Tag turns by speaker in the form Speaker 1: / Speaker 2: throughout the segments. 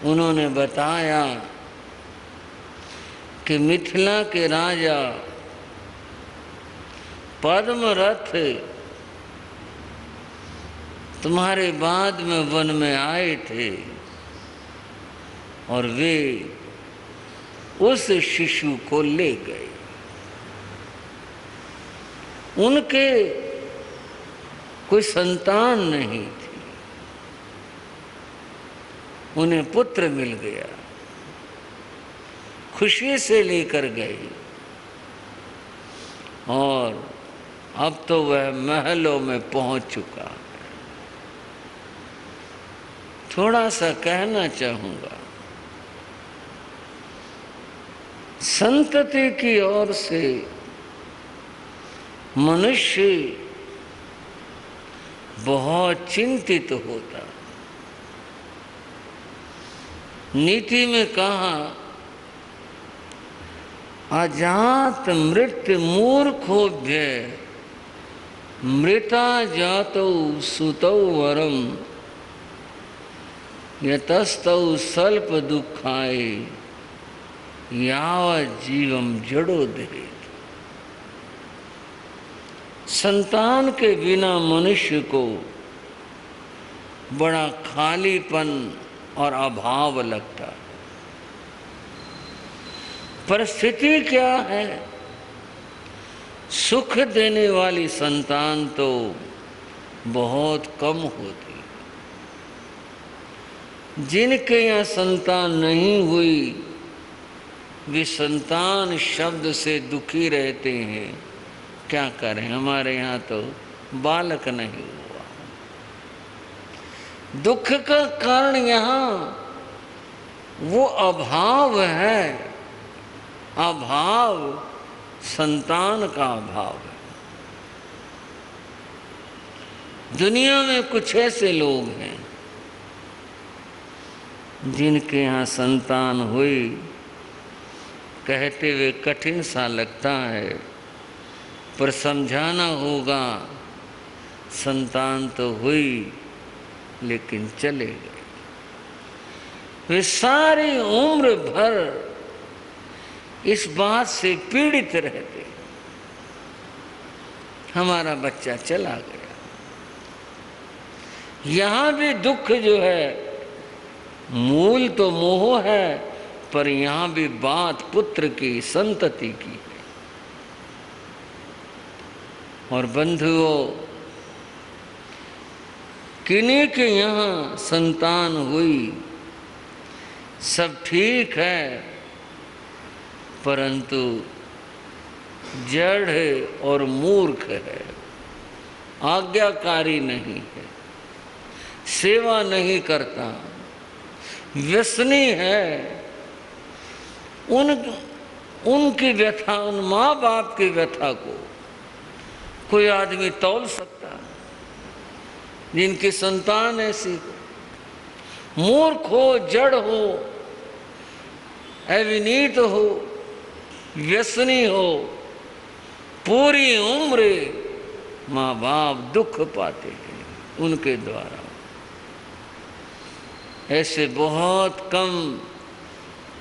Speaker 1: उन्होंने बताया कि मिथिला के राजा पद्मरथ तुम्हारे बाद में वन में आए थे और वे उस शिशु को ले गए। उनके कोई संतान नहीं थी, उन्हें पुत्र मिल गया, खुशी से लेकर गए और अब तो वह महलों में पहुंच चुका है। थोड़ा सा कहना चाहूंगा, संतति की ओर से मनुष्य बहुत चिंतित होता। नीति में कहा, अजात मृत्यु मूर्खोभ्य मृता जातौ सुतौ वरम यतस्तौ स्वल्प दुखाय यावत् जीवम जड़ो दहेत। संतान के बिना मनुष्य को बड़ा खालीपन और अभाव लगता है। परिस्थिति क्या है, सुख देने वाली संतान तो बहुत कम होती। जिनके यहाँ संतान नहीं हुई वे संतान शब्द से दुखी रहते हैं। क्या करें, हमारे यहाँ तो बालक नहीं हुआ। दुख का कारण यहाँ वो अभाव है, अभाव संतान का अभाव है। दुनिया में कुछ ऐसे लोग हैं जिनके यहाँ संतान हुई, कहते हुए कठिन सा लगता है, पर समझाना होगा संतान तो हुई लेकिन चले गए। वे सारी उम्र भर इस बात से पीड़ित रहते, हमारा बच्चा चला गया। यहाँ भी दुख जो है, मूल तो मोह है, पर यहाँ भी बात पुत्र की, संतति की है। और बंधुओं, किन्हीं के यहाँ संतान हुई, सब ठीक है, परंतु जड़ है और मूर्ख है, आज्ञाकारी नहीं है, सेवा नहीं करता, व्यसनी है। उनकी व्यथा, उन माँ बाप की व्यथा को कोई आदमी तौल सकता है, जिनकी संतान ऐसी हो। मूर्ख हो, जड़ हो, अविनीत हो, व्यसनी हो, पूरी उम्र माँ बाप दुख पाते हैं उनके द्वारा। ऐसे बहुत कम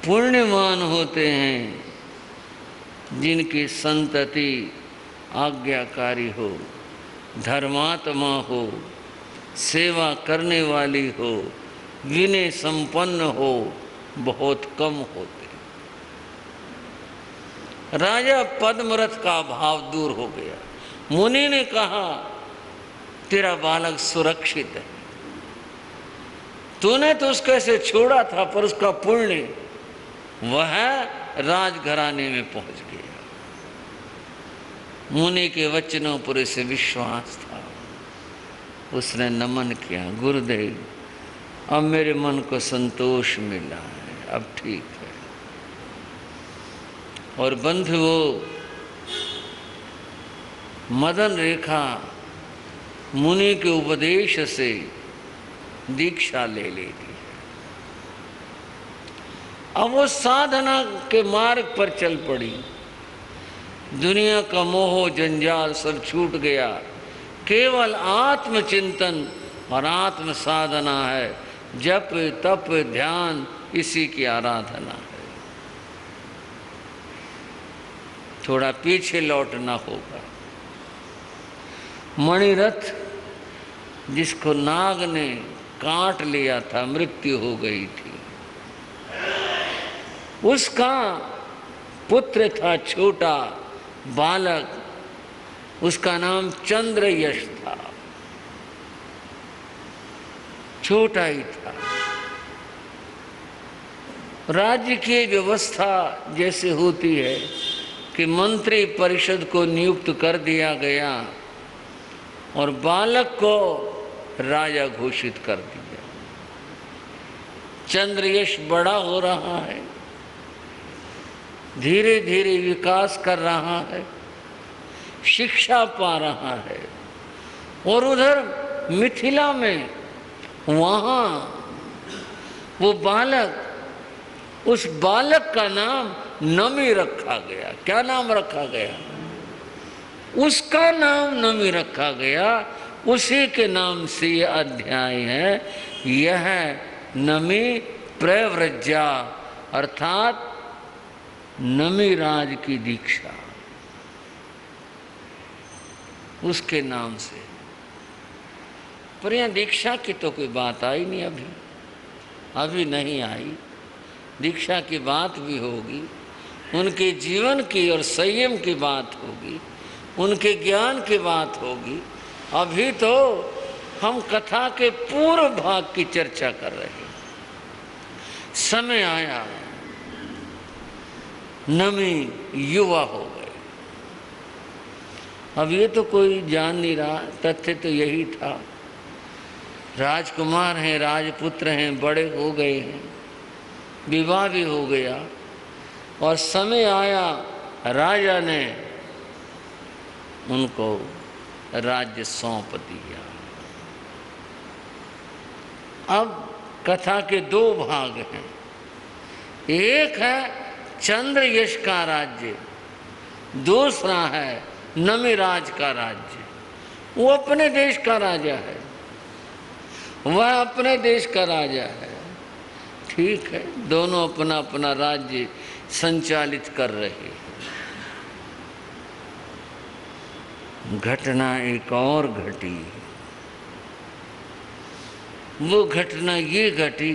Speaker 1: पुण्यवान होते हैं जिनकी संतति आज्ञाकारी हो, धर्मात्मा हो, सेवा करने वाली हो, विनय संपन्न हो, बहुत कम होते। राजा पद्मरथ का भाव दूर हो गया। मुनि ने कहा, तेरा बालक सुरक्षित है, तूने तो उसको ऐसे छोड़ा था, पर उसका पुण्य वह राजघराने में पहुंच गया। मुनि के वचनों पर उसे विश्वास था, उसने नमन किया, गुरुदेव अब मेरे मन को संतोष मिला है, अब ठीक है। और बंधुओं, मदन रेखा मुनि के उपदेश से दीक्षा ले लेती है। अब वो साधना के मार्ग पर चल पड़ी। दुनिया का मोह जंजाल सब छूट गया, केवल आत्मचिंतन और आत्म साधना है। जप तप ध्यान इसी की आराधना है। थोड़ा पीछे लौटना होगा। मणिरथ जिसको नाग ने काट लिया था, मृत्यु हो गई थी, उसका पुत्र था छोटा बालक, उसका नाम चंद्रयश था, छोटा ही था। राज्य की व्यवस्था जैसे होती है कि मंत्री परिषद को नियुक्त कर दिया गया और बालक को राजा घोषित कर दिया। चंद्रयश बड़ा हो रहा है, धीरे धीरे विकास कर रहा है, शिक्षा पा रहा है। और उधर मिथिला में वहाँ वो बालक, उस बालक का नाम नमी रखा गया। क्या नाम रखा गया? उसका नाम नमी रखा गया। उसी के नाम से ये अध्याय है। यह नमी प्रव्रज्या अर्थात नमीराज की दीक्षा, उसके नाम से। पर यहाँ दीक्षा की तो कोई बात आई नहीं, अभी नहीं आई। दीक्षा की बात भी होगी, उनके जीवन की और संयम की बात होगी, उनके ज्ञान की बात होगी। अभी तो हम कथा के पूर्व भाग की चर्चा कर रहे हैं। समय आया, नमी युवा हो गए। अब ये तो कोई जान नहीं रहा, तथ्य तो यही था। राजकुमार हैं, राजपुत्र हैं, बड़े हो गए हैं, विवाह भी हो गया और समय आया, राजा ने उनको राज्य सौंप दिया। अब कथा के दो भाग हैं। एक है चंद्रयश का राज्य, दूसरा है नमिराज का राज्य। वो अपने देश का राजा है, वह अपने देश का राजा है। ठीक है, दोनों अपना अपना राज्य संचालित कर रहे हैं। घटना एक और घटी। वो घटना ये घटी,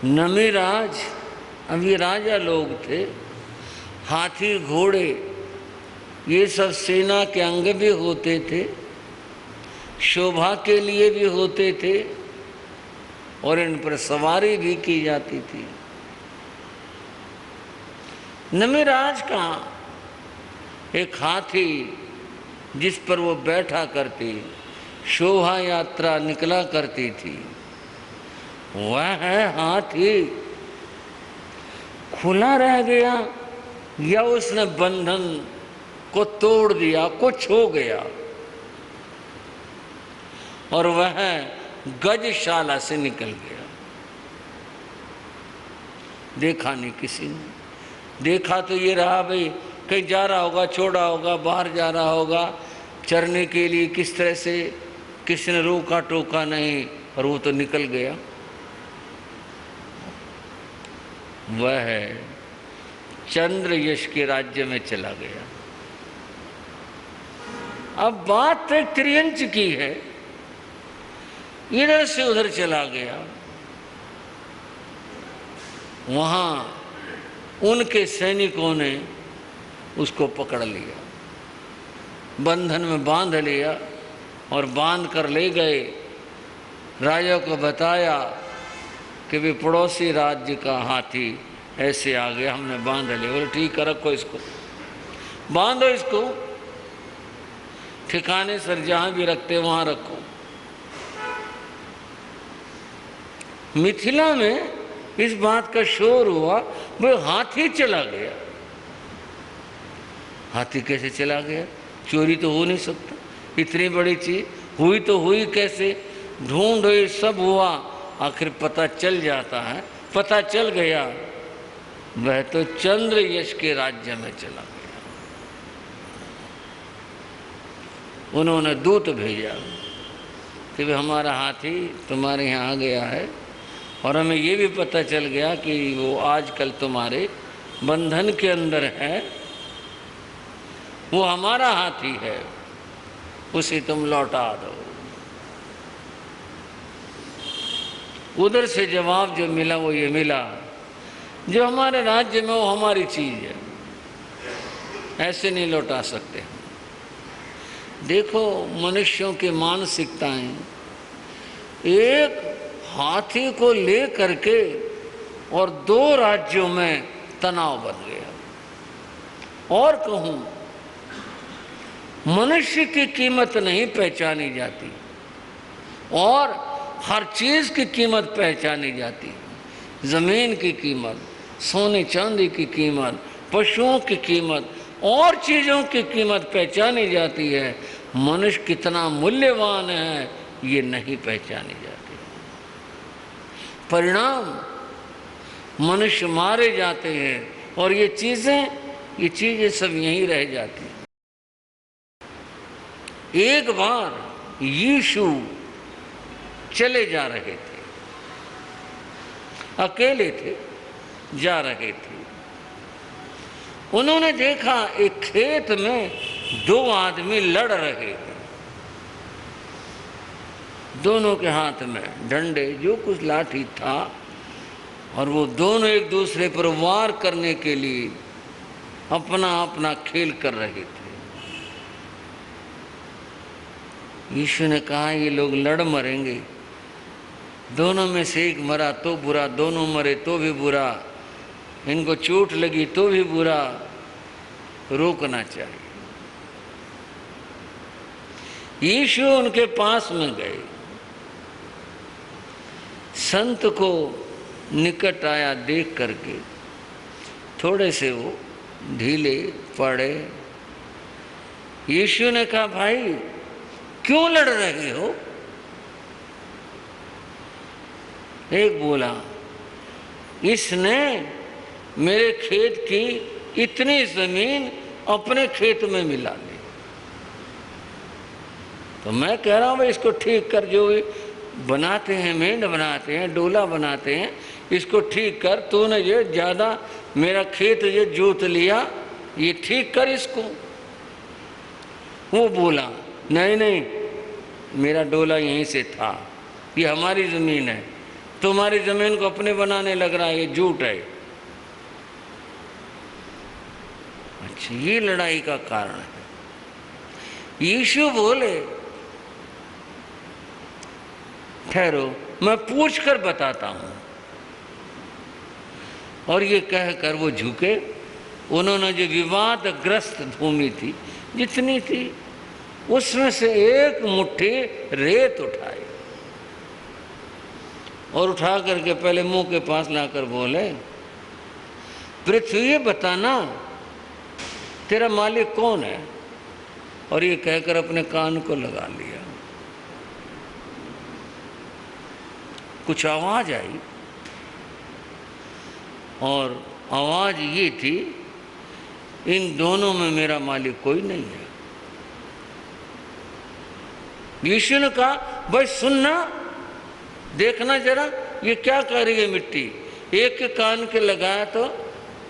Speaker 1: नमिराज, अभी राजा लोग थे, हाथी घोड़े ये सब सेना के अंग भी होते थे, शोभा के लिए भी होते थे और इन पर सवारी भी की जाती थी। नमिराज का एक हाथी जिस पर वो बैठा करती, शोभा यात्रा निकला करती थी, वह हाथी खुला रह गया या उसने बंधन को तोड़ दिया, कुछ हो गया और वह गजशाला से निकल गया। देखा नहीं किसी ने। देखा तो ये रहा भाई कहीं जा रहा होगा, छोड़ा होगा, बाहर जा रहा होगा चरने के लिए, किस तरह से किसी ने रोका टोका नहीं और वो तो निकल गया। वह चंद्रयश के राज्य में चला गया। अब बात तो त्रियंच की है, इधर से उधर चला गया। वहां उनके सैनिकों ने उसको पकड़ लिया, बंधन में बांध लिया और बांध कर ले गए। राजा को बताया कि वे पड़ोसी राज्य का हाथी ऐसे आ गया, हमने बांध लिया। बोले ठीक है, रखो इसको, बांधो इसको, ठिकाने सर जहां भी रखते वहां रखो। मिथिला में इस बात का शोर हुआ, वो हाथी चला गया। हाथी कैसे चला गया? चोरी तो हो नहीं सकता, इतनी बड़ी चीज हुई तो हुई कैसे? ढूंढ हुई, सब हुआ, आखिर पता चल जाता है। पता चल गया, वह तो चंद्रयश के राज्य में चला गया। उन्होंने दूत भेजा, कि भाई हमारा हाथी तुम्हारे यहाँ आ गया है, और हमें ये भी पता चल गया कि वो आजकल तुम्हारे बंधन के अंदर है, वो हमारा हाथी है, उसे तुम लौटा दो। उधर से जवाब जो मिला वो ये मिला, जो हमारे राज्य में वो हमारी चीज है, ऐसे नहीं लौटा सकते। देखो मनुष्यों की मानसिकताएं, एक हाथी को ले करके और 2 राज्यों में तनाव बन गया। और कहूं, मनुष्य की कीमत नहीं पहचानी जाती और हर चीज की कीमत पहचानी जाती। जमीन की कीमत, सोने चांदी की कीमत, पशुओं की कीमत और चीजों की कीमत पहचानी जाती है। मनुष्य कितना मूल्यवान है ये नहीं पहचानी जाती। परिणाम, मनुष्य मारे जाते हैं और ये चीजें सब यहीं रह जाती हैं। एक बार यीशु चले जा रहे थे, अकेले थे, जा रहे थे। उन्होंने देखा एक खेत में 2 आदमी लड़ रहे थे। दोनों के हाथ में डंडे, जो कुछ लाठी था, और वो दोनों एक दूसरे पर वार करने के लिए अपना अपना खेल कर रहे थे। यीशु ने कहा ये लोग लड़ मरेंगे, दोनों में से एक मरा तो बुरा, दोनों मरे तो भी बुरा, इनको चोट लगी तो भी बुरा, रोकना चाहिए। यीशु उनके पास में गए, संत को निकट आया देख करके थोड़े से वो ढीले पड़े। यीशु ने कहा भाई क्यों लड़ रहे हो? एक बोला इसने मेरे खेत की इतनी जमीन अपने खेत में मिला ली, तो मैं कह रहा हूं भाई इसको ठीक कर, जो बनाते हैं, मेंढ बनाते हैं, डोला बनाते हैं, इसको ठीक कर। तूने ये ज्यादा मेरा खेत ये जोत लिया, ये ठीक कर इसको। वो बोला नहीं नहीं, मेरा डोला यहीं से था, ये हमारी जमीन है, तुम्हारी जमीन को अपने बनाने लग रहा है, ये झूठ है। अच्छा, ये लड़ाई का कारण है। यीशु बोले ठहरो, मैं पूछ कर बताता हूं। और ये कहकर वो झुके। उन्होंने जो विवादग्रस्त भूमि थी जितनी थी, उसमें से एक मुट्ठी रेत उठाई और उठा करके पहले मुंह के पास लाकर बोले पृथ्वी ये बताना तेरा मालिक कौन है? और ये कहकर अपने कान को लगा लिया। कुछ आवाज आई और आवाज ये थी, इन दोनों में मेरा मालिक कोई नहीं है। यीशु ने कहा भाई सुनना, देखना जरा ये क्या कर रही है मिट्टी। एक के कान के लगाया तो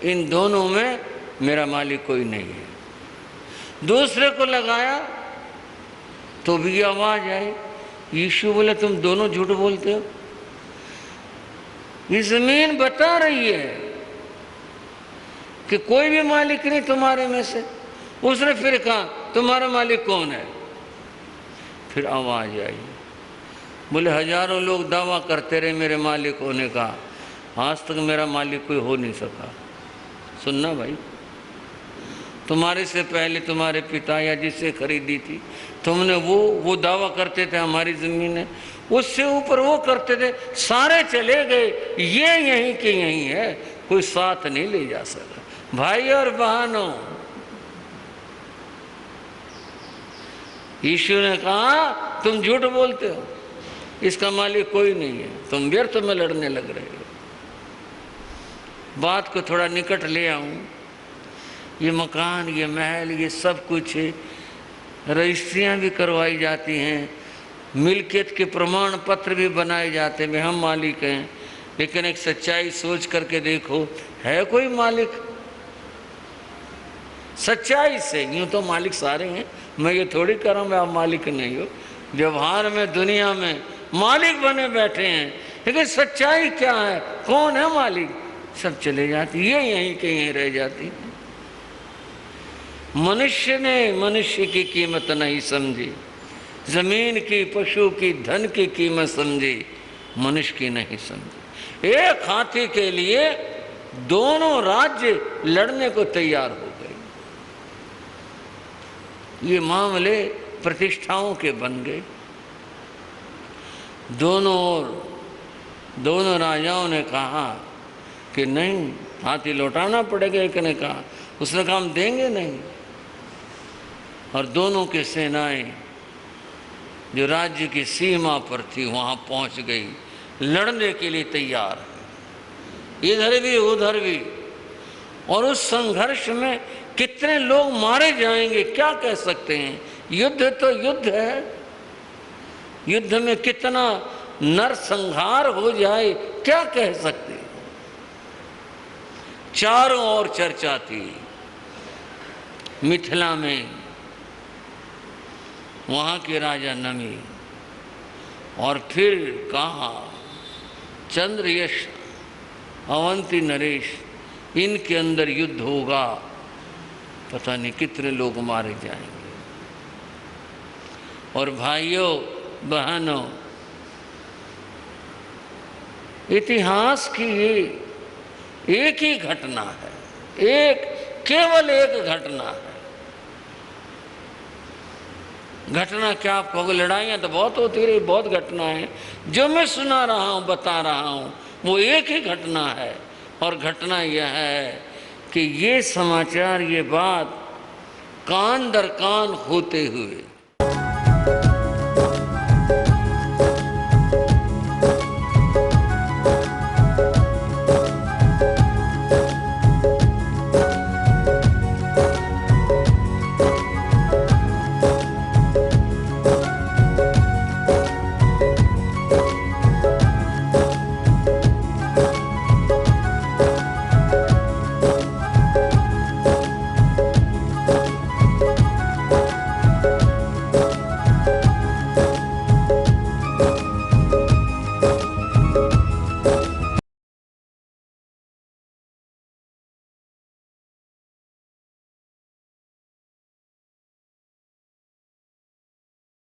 Speaker 1: इन दोनों में मेरा मालिक कोई नहीं है। दूसरे को लगाया तो भी आवाज आई। यीशु बोले तुम दोनों झूठ बोलते हो, ये जमीन बता रही है कि कोई भी मालिक नहीं तुम्हारे में से। उसने फिर कहा तुम्हारा मालिक कौन है? फिर आवाज आई, बोले हजारों लोग दावा करते रहे मेरे मालिक होने का, आज तक मेरा मालिक कोई हो नहीं सका। सुनना भाई, तुम्हारे से पहले तुम्हारे पिता या जिससे खरीदी थी, तुमने वो दावा करते थे हमारी जमीन है, उससे ऊपर वो करते थे, सारे चले गए, ये यहीं के यहीं है, कोई साथ नहीं ले जा सका। भाई और बहनों, यीशु ने कहा तुम झूठ बोलते हो, इसका मालिक कोई नहीं है, तुम व्यर्थ में लड़ने लग रहे हो। बात को थोड़ा निकट ले आऊं, ये मकान, ये महल, ये सब कुछ रजिस्ट्रियां भी करवाई जाती हैं, मिल्कियत के प्रमाण पत्र भी बनाए जाते हैं, हम मालिक हैं। लेकिन एक सच्चाई सोच करके देखो, है कोई मालिक? सच्चाई से यूं तो मालिक सारे हैं, मैं ये थोड़ी कह रहा हूं मैं आप मालिक नहीं हो। व्यवहार में दुनिया में मालिक बने बैठे हैं, लेकिन सच्चाई क्या है? कौन है मालिक? सब चले जाती, ये यहीं के यहीं रह जाती। मनुष्य ने मनुष्य की कीमत नहीं समझी, जमीन की, पशु की, धन की कीमत समझी, मनुष्य की नहीं समझी। एक हाथी के लिए दोनों राज्य लड़ने को तैयार हो गए। ये मामले प्रतिष्ठाओं के बन गए। दोनों राजाओं ने कहा कि नहीं, हाथी लौटाना पड़ेगा। एक ने कहा, उसने कहा हम देंगे नहीं। और दोनों की सेनाएं जो राज्य की सीमा पर थी वहां पहुंच गई, लड़ने के लिए तैयार, इधर भी उधर भी। और उस संघर्ष में कितने लोग मारे जाएंगे क्या कह सकते हैं? युद्ध तो युद्ध है, युद्ध में कितना नरसंहार हो जाए क्या कह सकते हैं? चारों ओर चर्चा थी। मिथिला में वहां के राजा नमी, और फिर कहा चंद्रयश, अवंती नरेश, इनके अंदर युद्ध होगा, पता नहीं कितने लोग मारे जाएंगे। और भाइयों बहनों, इतिहास की ये एक ही घटना है, केवल एक घटना है। घटना क्या आप कहोगे? लड़ाइयाँ तो बहुत होती रही, बहुत घटनाएं। जो मैं सुना रहा हूँ, बता रहा हूँ, वो एक ही घटना है। और घटना यह है कि ये समाचार, ये बात कान दर कान होते हुए